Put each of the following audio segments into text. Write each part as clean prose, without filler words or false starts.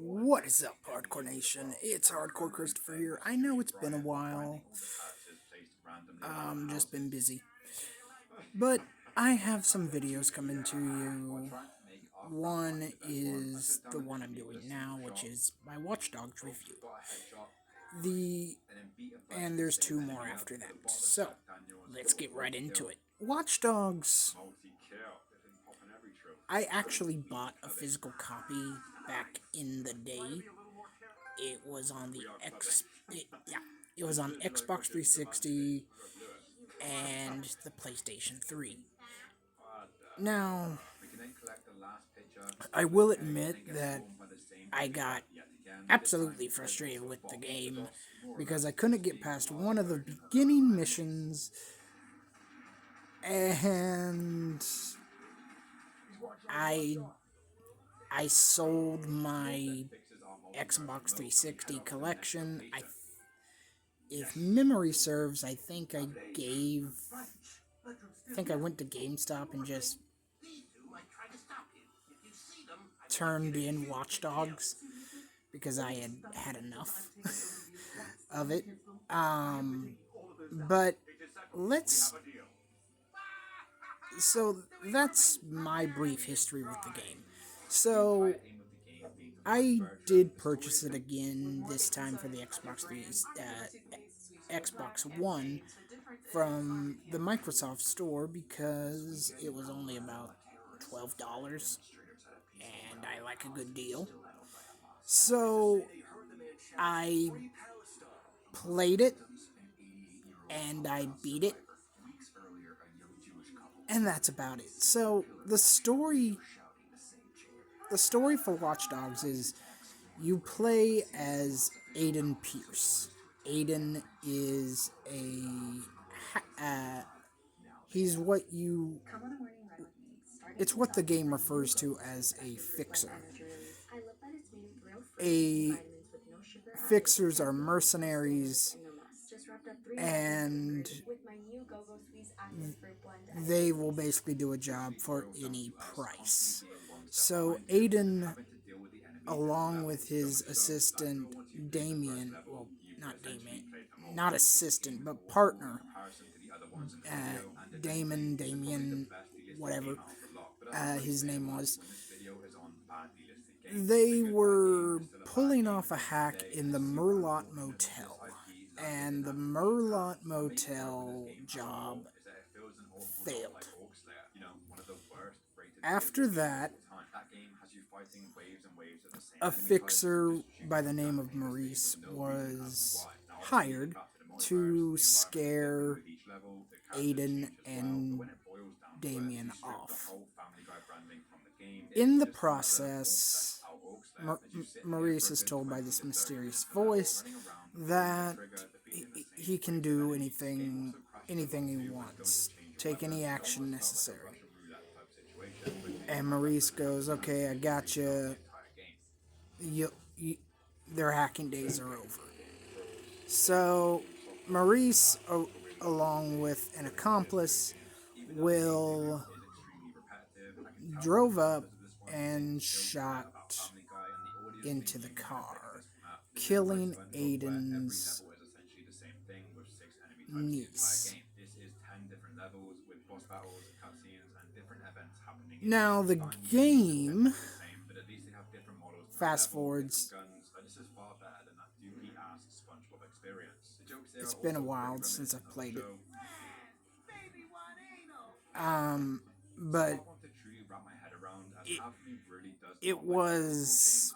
What is up, Hardcore Nation? It's Hardcore Christopher here. I know it's been a while. Just been busy. But I have some videos coming to you. One is the one I'm doing now, which is my Watchdogs review. And there's two more after that. So, let's get right into it. Watchdogs. I actually bought a physical copy back in the day. It was on the it was on Xbox 360 and the PlayStation 3. Now, I will admit that I got absolutely frustrated with the game because I couldn't get past one of the beginning missions, and I sold my Xbox 360 collection. If memory serves, I think I went to GameStop and just turned in Watchdogs because I had had enough of it. But so that's my brief history with the game. So I did purchase it again this time for the Xbox One from the Microsoft Store because it was only about $12 and I like a good deal. So I played it and I beat it, and that's about it. So the story for Watch Dogs is you play as Aiden Pierce. Aiden is he's it's what the game refers to as a fixer. Fixers are mercenaries, and they will basically do a job for any price. So Aiden, along with his assistant Damien, well, not assistant, but partner, Damien, whatever his name was, they were pulling off a hack in the Merlot Motel, and the Merlot Motel job failed. After that, a fixer by the name of Maurice was hired to scare Aiden and Damien off. In the process, Maurice is told by this mysterious voice that he can do anything he wants, take any action necessary. And Maurice goes, "Okay, I got you. Their hacking days are over." So Maurice, along with an accomplice, drove up and shot into the car, killing Aiden's niece. Now the game fast forwards. It's been a while since I've played it. But it was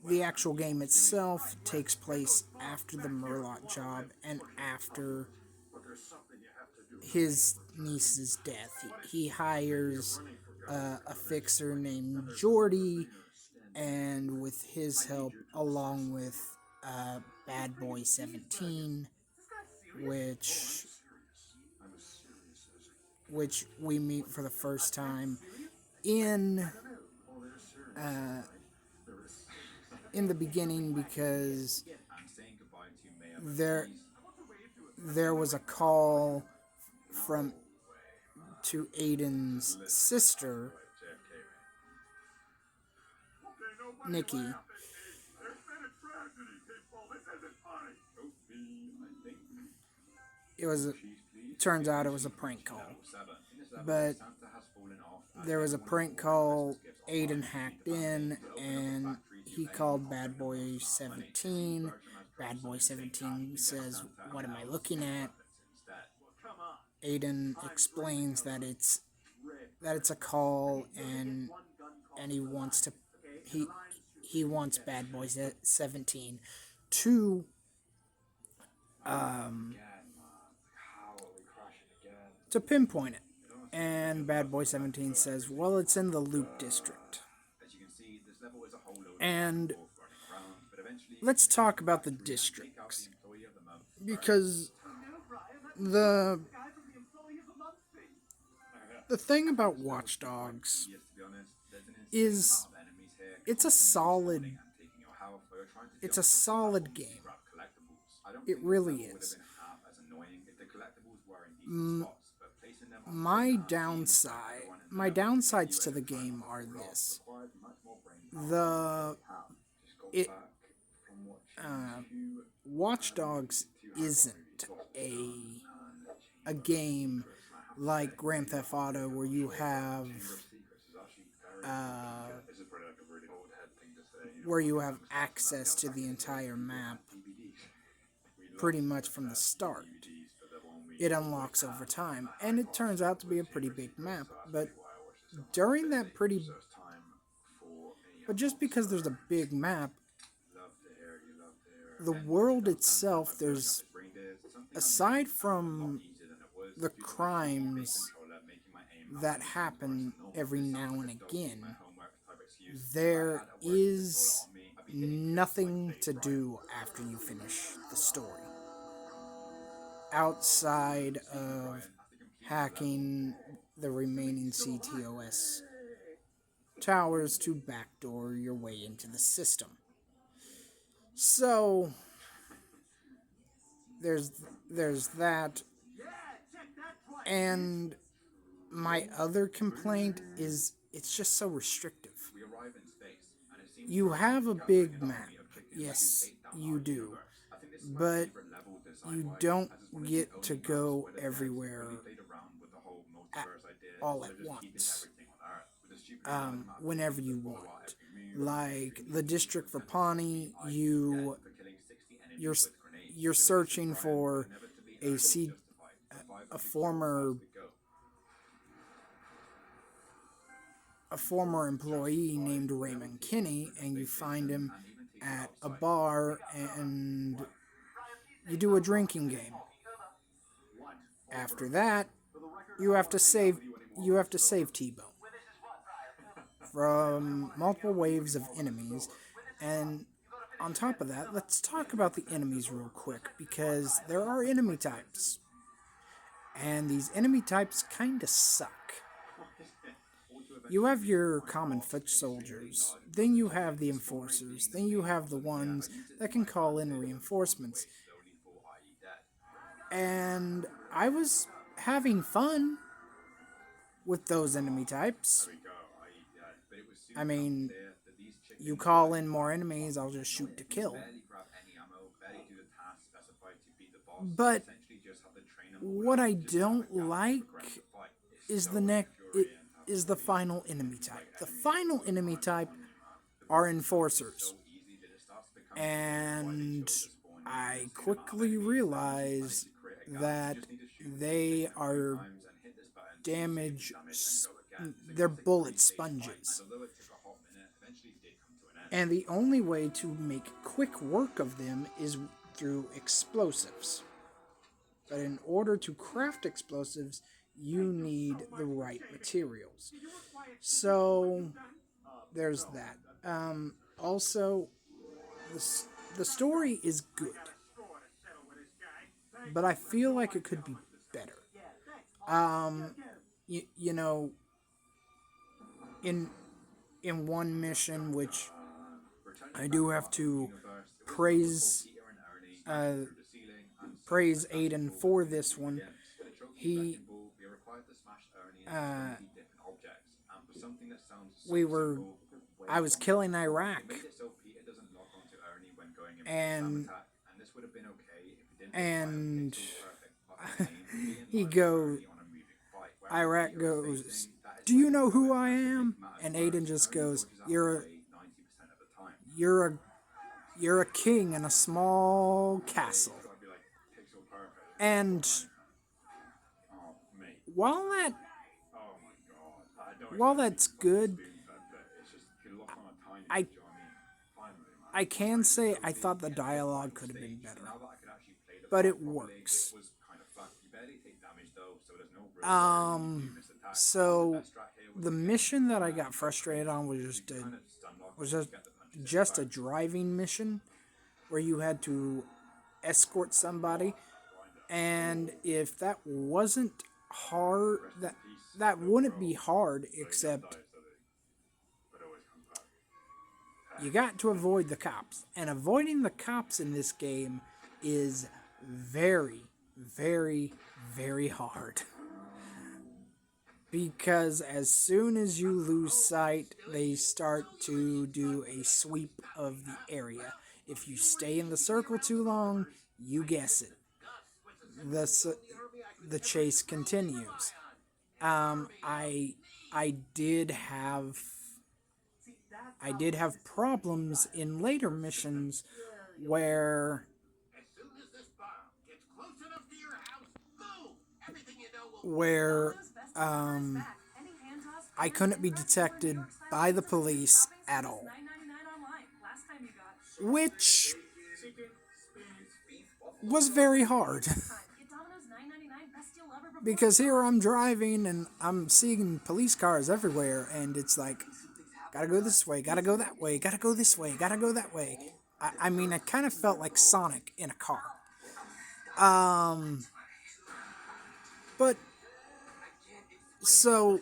the actual game itself takes place after the Merlot job and after his niece's death. He hires a fixer named Jordy, and with his help, along with Bad Boy 17, which we meet for the first time in the beginning, because there was a call from to Aiden's sister, Nikki. It was turns out it was a prank call. But there was a prank call. Aiden hacked in and he called Bad Boy 17. Bad Boy 17 says, "What am I looking at?" Aiden explains that it's a call and he wants Bad Boy 17 to um to pinpoint it. And Bad Boy 17 says, "Well, it's in the Loop District." And let's talk about the districts, because the thing about Watchdogs is it's a solid game. It really is. My downsides to the game are this: the it Watchdogs isn't a game like Grand Theft Auto where you have access to the entire map pretty much from the start. It unlocks over time, and it turns out to be a pretty big map. But during that just because there's a big map, the world itself, aside from the crimes that happen every now and again, there is nothing to do after you finish the story, outside of hacking the remaining CTOS towers to backdoor your way into the system. So there's that. And my other complaint is it's just so restrictive. You have a big map, yes, you do, but you don't get to go everywhere all at once, whenever you want. Like the District for Pawnee, you're searching for a former employee named Raymond Kinney, and you find him at a bar and you do a drinking game. After that, you have to save T-Bone from multiple waves of enemies. And on top of that, let's talk about the enemies real quick, because there are enemy types, and these enemy types kinda suck. You have your common foot soldiers, then you have the enforcers, then you have the ones that can call in reinforcements. And I was having fun with those enemy types. I mean, you call in more enemies, I'll just shoot to kill. But what I don't like is the final enemy type. The final enemy type are enforcers. And I quickly realized that they are they're bullet sponges. And the only way to make quick work of them is through explosives. But in order to craft explosives, you need the right materials. So there's that. Also, the story is good, but I feel like it could be better. You know, in one mission, which I do have to praise praise Aiden for this one. He, uh, we were, I was killing Iraq, and and he goes, Iraq goes, "Do you know who I am?" And Aiden just goes, "You're a you're a king in a small castle." And while that while that's good, I I can say I thought the dialogue could have been better, but it works. So the mission that I got frustrated on was just a driving mission where you had to escort somebody, and if that wasn't hard, that wouldn't be hard, except you got to avoid the cops. And avoiding the cops in this game is very, very, very hard. Because as soon as you lose sight, they start to do a sweep of the area. If you stay in the circle too long, you guess it, the chase continues. I I did have I did have problems in later missions where where um, I couldn't be detected by the police at all, which was very hard. Because here I'm driving and I'm seeing police cars everywhere, and it's like, gotta go this way, gotta go that way, gotta go this way, gotta go that way. I mean, I kind of felt like Sonic in a car. But, so,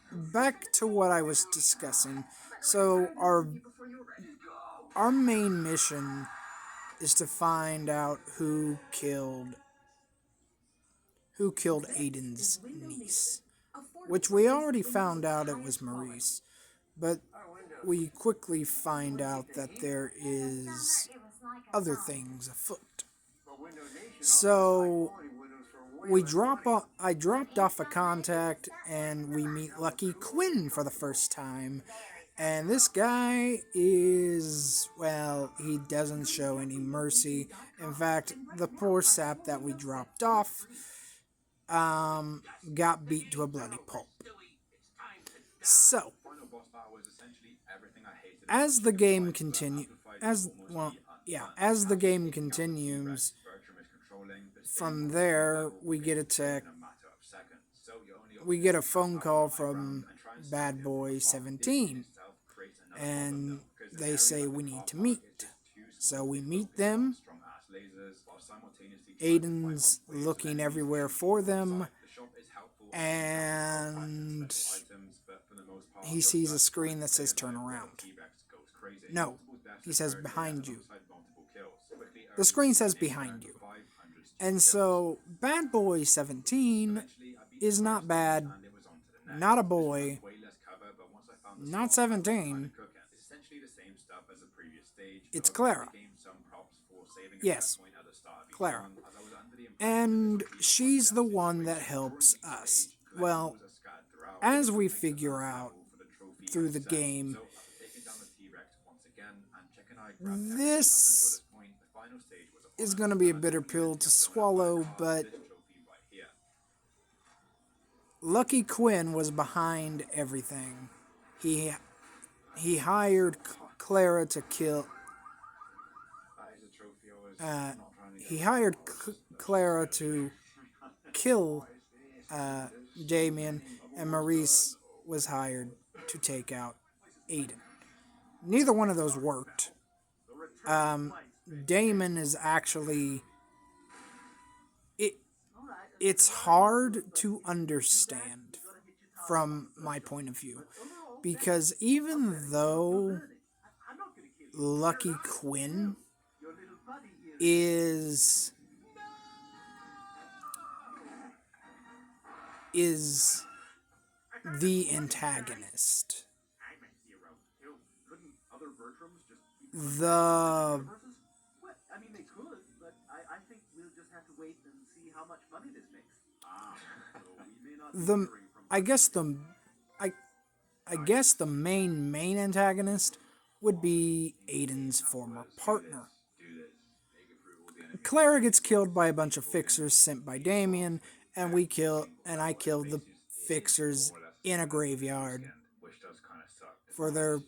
back to what I was discussing. So, our main mission is to find out who killed Aiden's niece, which we already found out it was Maurice, but we quickly find out that there is other things afoot. So I dropped off a contact, and we meet Lucky Quinn for the first time. And this guy is, well, he doesn't show any mercy. In fact, the poor sap that we dropped off got beat to a bloody pulp. So, as the game continues, as the game continues, from there we get a phone call from Bad Boy 17, and they say we need to meet. So we meet them. Aiden's looking everywhere for them, and he sees a screen that says turn around. No, he says behind you. The screen says behind you. And so Bad Boy 17 is not bad, not a boy, not 17. It's Clara. Yes, Clara. And she's the one that helps us. Well, as we figure out through the game, this is going to be a bitter pill to swallow, but Lucky Quinn was behind everything. He hired Clara to kill. He hired Clara to kill Damien, and Maurice was hired to take out Aiden. Neither one of those worked. Damon is actually... It's hard to understand from my point of view. Because even though Lucky Quinn is the antagonist. The the I guess the I I guess the main antagonist would be Aiden's former partner. Clara gets killed by a bunch of fixers sent by Damien, and I killed the fixers in a graveyard for their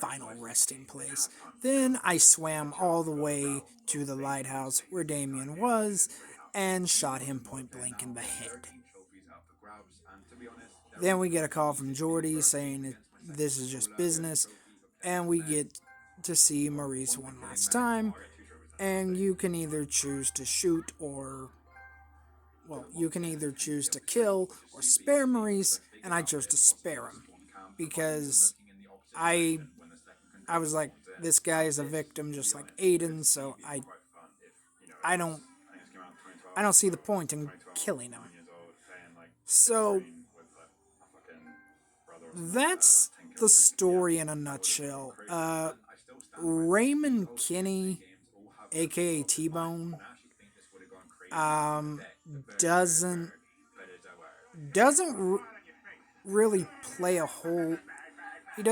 final resting place. Then I swam all the way to the lighthouse where Damien was and shot him point blank in the head. Then we get a call from Jordy saying this is just business, and we get to see Maurice one last time. And you can either choose to shoot you can either choose to kill or spare Maurice, and I chose to spare him because I I was like, this guy is a victim just like Aiden, so I don't I don't see the point in killing him. So that's the story in a nutshell. Raymond Kinney, aka T-Bone, um, doesn't really play a whole. He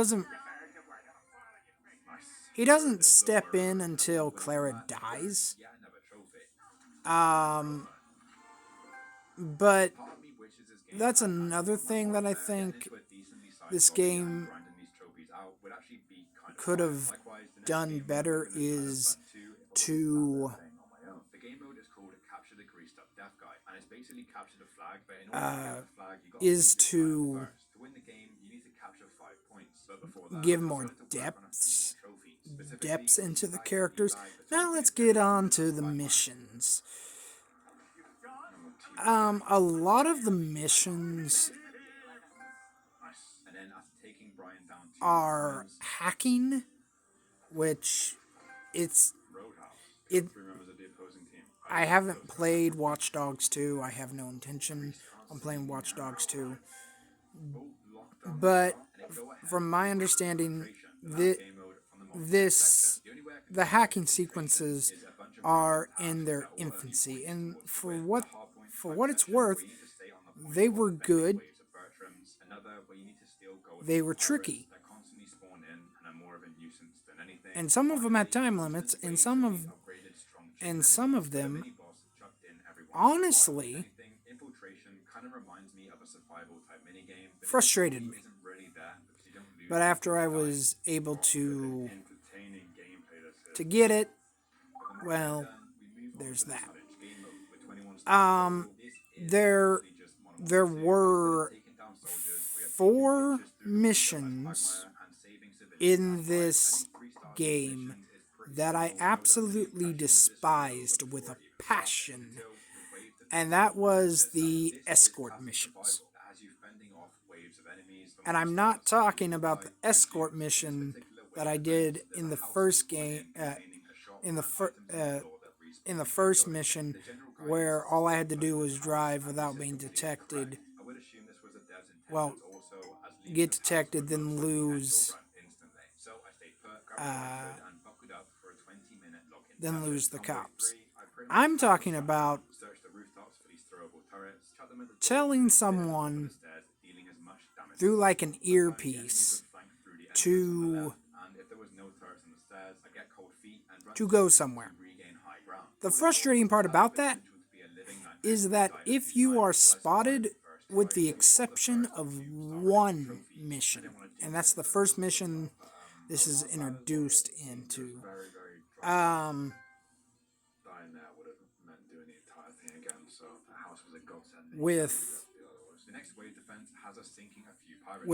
doesn't step in until Clara dies. But that's another thing that I think this game could have done better is to give more depths into the characters. Now let's get on to the missions. A lot of the missions are hacking, which it's it. I haven't played Watchdogs 2. I have no intention on playing Watchdogs 2. But from my understanding, the hacking sequences are in their infancy, and for what it's worth, they were good. They were tricky, and some of them had time limits, and some of them, honestly, frustrated me. But after I was able to get it, well, there's that. There were 4 missions in this game that I absolutely despised with a passion, and that was the escort missions. And I'm not talking about the escort mission that I did in the first game, in the first mission, where all I had to do was drive without being detected. Well, get detected, then lose the cops. I'm talking about telling someone through like an earpiece to go somewhere. The frustrating part about that is that if you are spotted, with the exception of one mission, and that's the first mission this is introduced into, with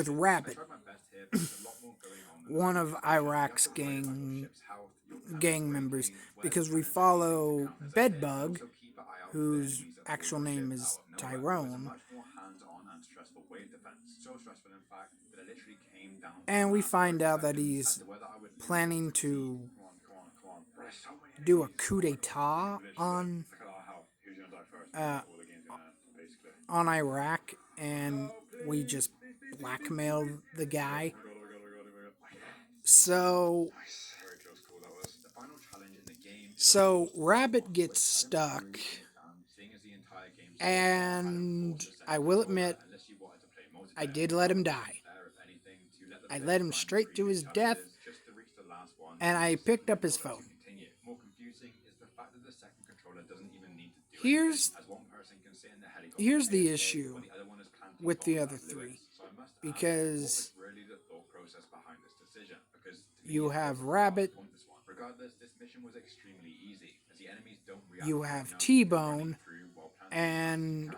Rabbit, one of Iraq's gang members, because we follow Bedbug, whose actual name is Tyrone, and we find out that he's planning to do a coup d'etat uh, on Iraq, and we just blackmailed the guy. So, so Rabbit gets stuck, and I will admit, I did let him die. I led him straight to his death, and I picked up his phone. Here's here's the issue with the other three, because you have Rabbit, you have T-Bone, and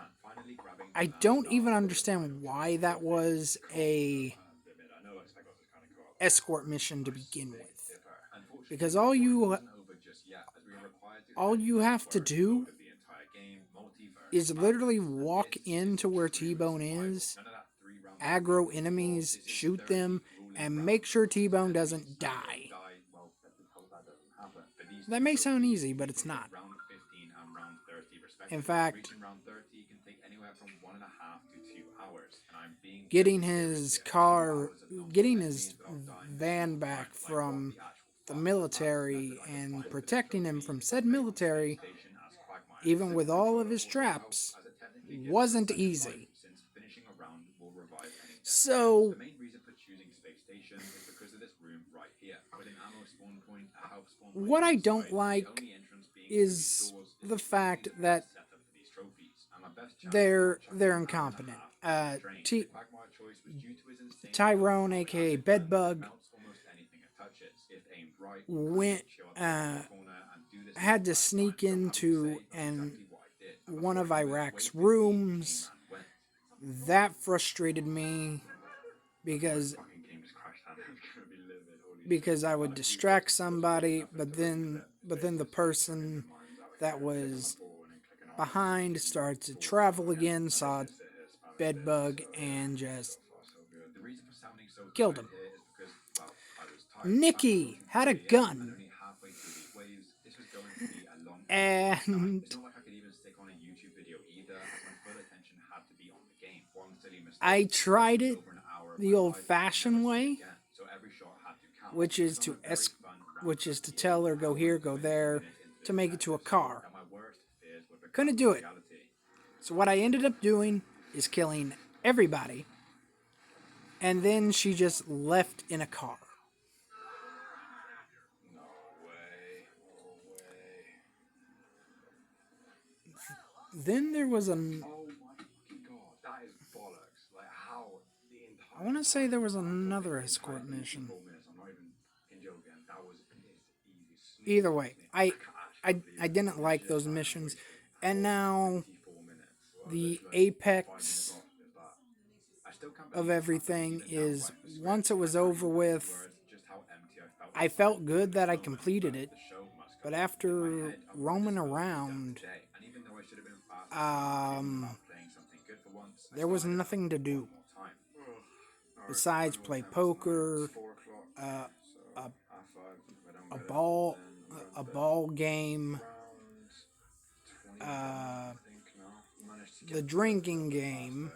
I don't even understand why that was a escort mission to begin with. Because all you have to do is literally walk into where T-Bone is, aggro enemies, shoot them, and make sure T-Bone doesn't die. That may sound easy, but it's not. In fact, getting his van back from the military and protecting him from said military, even with all of his traps, wasn't easy. So, what I don't like is the fact that they're incompetent. Tyrone, aka Bedbug, went had to sneak into one of Iraq's rooms. That frustrated me because I would distract somebody, but then the person that was behind started to travel again, saw Bedbug, and just killed him. Nikki had a gun, and I tried it the old-fashioned way, which is to tell her go here, go there, to make it to a car. Couldn't do it. So what I ended up doing is killing everybody, and then she just left in a car. No way. Then there was an... Oh my fucking god, that is bollocks. Like, how the entire... I want to say there was another escort mission. Either way, I didn't like those missions. And now, the apex of everything is, once it was over with, I felt good that I completed it, but after roaming around, there was nothing to do besides play poker, a ball game, the drinking game.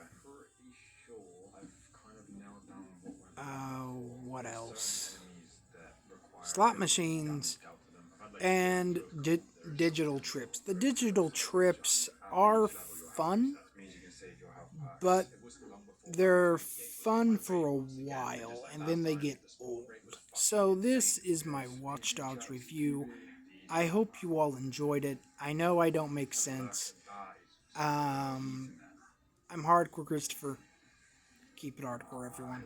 What else? Slot machines and digital trips. The digital trips are fun, but they're fun for a while, and then they get old. So this is my Watchdogs review. I hope you all enjoyed it. I know I don't make sense. I'm Hardcore Christopher. Keep it hardcore, everyone.